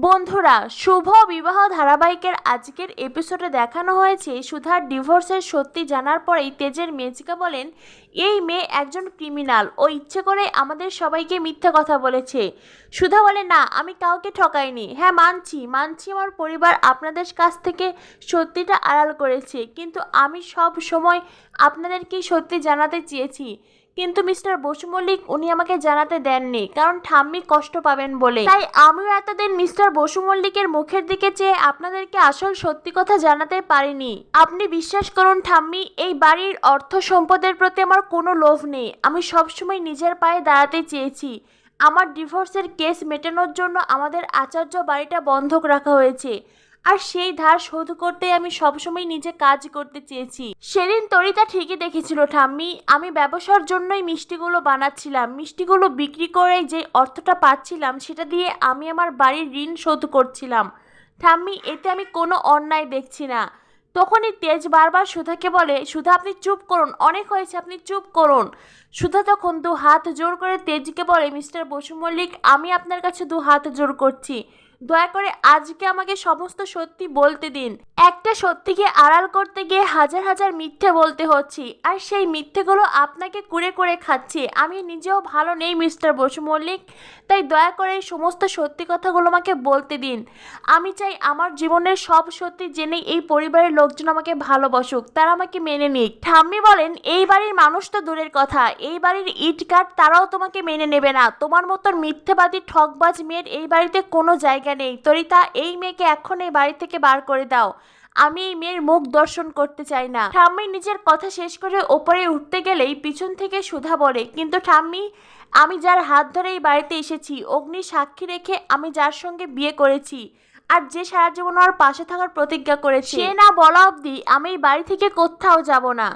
বন্ধুরা, শুভ বিবাহ ধারাবাহিকের আজকের এপিসোডে দেখানো হয়েছে সুধার ডিভোর্সের সত্যি জানার পরেই তেজের মেজিকা বলেন এই মেয়ে একজন ক্রিমিনাল, ও ইচ্ছে করে আমাদের সবাইকে মিথ্যা কথা বলেছে। সুধা বলে না, আমি কাউকে ঠকাইনি। হ্যাঁ, মানছি আমার পরিবার আপনাদের কাছ থেকে সত্যিটা আড়াল করেছে, কিন্তু আমি সব সময় আপনাদেরকেই সত্যি জানাতে চেয়েছি। কিন্তু মিস্টার বসু মল্লিক উনি আমাকে জানাতে দেননি, কারণ ঠাম্মি কষ্ট পাবেন বলে। তাই আমিও এতদিন মিস্টার বসু মল্লিকের মুখের দিকে চেয়ে আপনাদেরকে আসল সত্যি কথা জানাতে পারিনি। আপনি বিশ্বাস করুন ঠাম্মি, এই বাড়ির অর্থ সম্পদের প্রতি আমার কোনো লোভ নেই। আমি সবসময় নিজের পায়ে দাঁড়াতে চেয়েছি। আমার ডিভোর্সের কেস মেটানোর জন্য আমাদের আচার্য বাড়িটা বন্ধক রাখা হয়েছে, আর সেই ধার শোধ করতে আমি সবসময় নিজে কাজ করতে চেয়েছি। সেদিন তরিতা ঠিকই দেখেছিল ঠাম্মি, আমি ব্যবসার জন্যই মিষ্টিগুলো বানাচ্ছিলাম। মিষ্টিগুলো বিক্রি করে যে অর্থটা পাচ্ছিলাম সেটা দিয়ে আমি আমার বাড়ির ঋণ শোধ করছিলাম। ঠাম্মি, এতে আমি কোনো অন্যায় দেখছি না। তখনই তেজ বারবার সুধাকে বলে, সুধা আপনি চুপ করুন, অনেক হয়েছে, আপনি চুপ করুন। সুধা তখন দু হাত জোর করে তেজকে বলে, মিস্টার বসু মল্লিক, আমি আপনার কাছে দু হাত জোর করছি, দয়া করে আজকে আমাকে সমস্ত সত্যি বলতে দিন। একটা সত্যিকে আড়াল করতে গিয়ে হাজার হাজার মিথ্যে বলতে হচ্ছে, আর সেই মিথ্যেগুলো আপনাকে কুরে করে খাচ্ছে। আমি নিজেও ভালো নেই মিস্টার বসু মল্লিক, তাই দয়া করে এই সমস্ত সত্যি কথাগুলো আমাকে বলতে দিন। আমি চাই আমার জীবনের সব সত্যি জেনেই এই পরিবারের লোকজন আমাকে ভালোবাসুক, তারা আমাকে মেনে নিক। ঠাম্মি বলেন, এই বাড়ির মানুষ তো দূরের কথা, এই বাড়ির ইট কাঠ তারাও তোমাকে মেনে নেবে না। তোমার মতন মিথ্যেবাদী ঠকবাজ মেয়ের এই বাড়িতে কোনো জায়গা নেই। তরিতা, এই মেয়েকে এখন এই বাড়ি থেকে বার করে দাও। আমি এই মেয়ের মুখ দর্শন করতে চাই না। ঠাম্মি নিজের কথা শেষ করে ওপরে উঠতে গেলেই পিছন থেকে সুধা বলে, কিন্তু ঠাম্মি, আমি যার হাত ধরে এই বাড়িতে এসেছি, অগ্নি সাক্ষী রেখে আমি যার সঙ্গে বিয়ে করেছি, আর যে সারা জীবন আমার পাশে থাকার প্রতিজ্ঞা করেছে, সে না বলা অবধি আমি এই বাড়ি থেকে কোথাও যাব না।